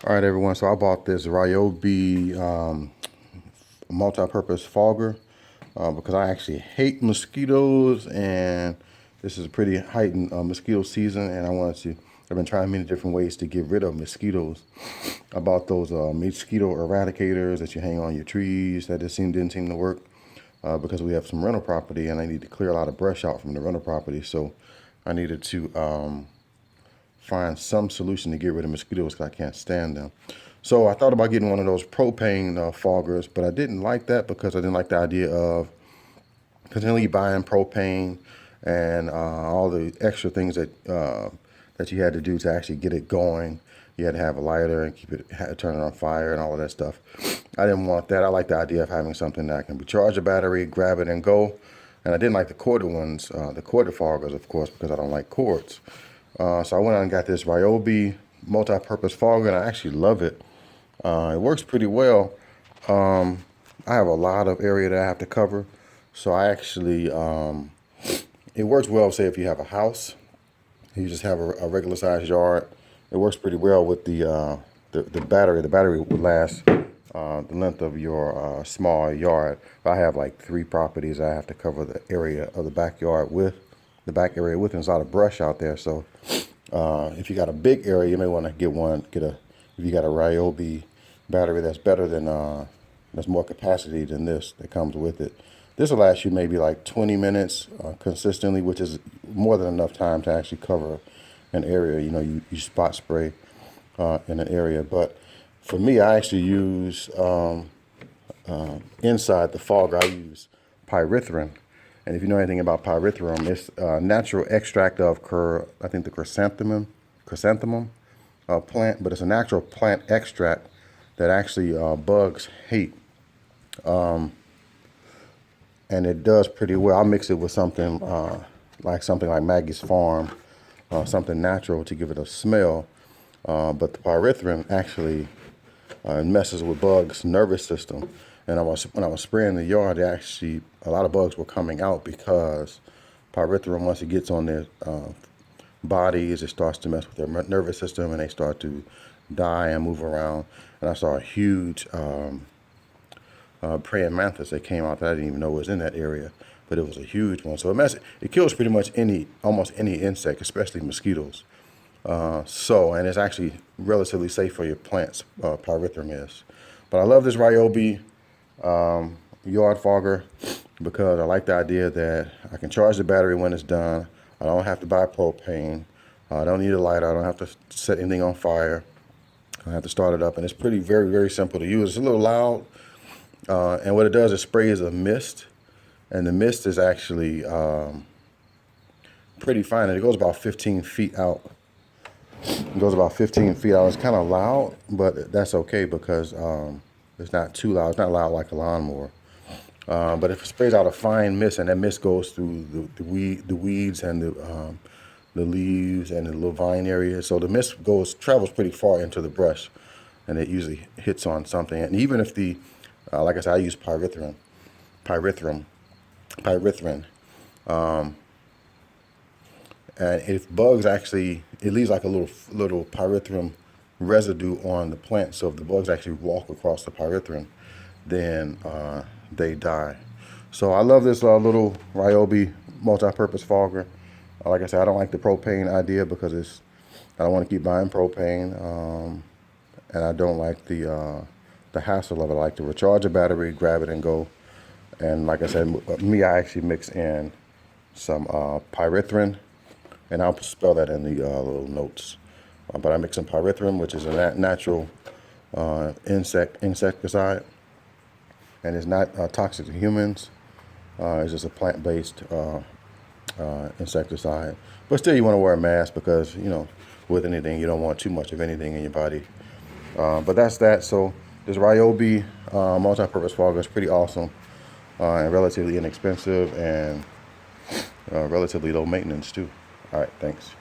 All right, everyone. So I bought this Ryobi multi-purpose fogger because I actually hate mosquitoes, and this is a pretty heightened mosquito season, and I've been trying many different ways to get rid of mosquitoes. I bought those mosquito eradicators that you hang on your trees. That just didn't seem to work because we have some rental property, and I need to clear a lot of brush out from the rental property. So I needed to find some solution to get rid of mosquitoes because I can't stand them. So I thought about getting one of those propane foggers, but I didn't like that because I didn't like the idea of continually buying propane and all the extra things that you had to do to actually get it going. You had to have a lighter and turn it on fire and all of that stuff. I didn't want that. I like the idea of having something that can recharge a battery, grab it and go. And I didn't like the corded ones, the corded foggers, of course, because I don't like cords. So I went out and got this Ryobi multi-purpose fogger, and I actually love it. It works pretty well. I have a lot of area that I have to cover, so I actually, it works well, say if you have a house, you just have a regular sized yard. It works pretty well with the battery. The battery would last the length of your small yard. I have like 3 properties I have to cover the area of the backyard with. The back area with, and there's a lot of brush out there. So if you got a big area, you may want to if you got a Ryobi battery that's better than, that's more capacity than this that comes with it. This will last you maybe like 20 minutes consistently, which is more than enough time to actually cover an area. You know, you spot spray in an area. But for me, I actually use, inside the fogger, I use Pyrethrin. And if you know anything about pyrethrin, it's a natural extract of, I think, the chrysanthemum plant, but it's a natural plant extract that actually bugs hate. And it does pretty well. I'll mix it with something like Maggie's Farm, something natural to give it a smell. But the pyrethrin actually messes with bugs' nervous system. And when I was spraying the yard, a lot of bugs were coming out because pyrethrin, once it gets on their bodies, it starts to mess with their nervous system, and they start to die and move around. And I saw a huge praying mantis that came out that I didn't even know was in that area, but it was a huge one. So it kills pretty much almost any insect, especially mosquitoes. And it's actually relatively safe for your plants, pyrethrin is. But I love this Ryobi yard fogger because I like the idea that I can charge the battery when it's done. I don't have to buy propane. I don't need a lighter. I don't have to set anything on fire. I have to start it up, and it's very, very simple to use. It's a little loud, and what it does is sprays a mist, and the mist is actually pretty fine, and it goes about 15 feet out. It goes about 15 feet out. It's kind of loud, but that's okay because it's not too loud. It's not loud like a lawnmower. But if it sprays out a fine mist, and that mist goes through the weeds and the leaves and the little vine area, so the mist travels pretty far into the brush, and it usually hits on something. And even if like I said, I use pyrethrin. And if bugs it leaves like a little pyrethrin residue on the plant. So if the bugs actually walk across the pyrethrin, then they die. So I love this little Ryobi multi-purpose fogger. Like I said, I don't like the propane idea because I don't want to keep buying propane, and I don't like the hassle of it. I like to recharge a battery, grab it, and go. And like I said, I actually mix in some pyrethrin, and I'll spell that in the little notes. But I mix some pyrethrin, which is a natural insecticide, and it's not toxic to humans. It's just a plant-based insecticide. But still, you want to wear a mask because, you know, with anything, you don't want too much of anything in your body. But that's that. So this Ryobi multi-purpose fogger is pretty awesome and relatively inexpensive and relatively low maintenance too. All right, thanks.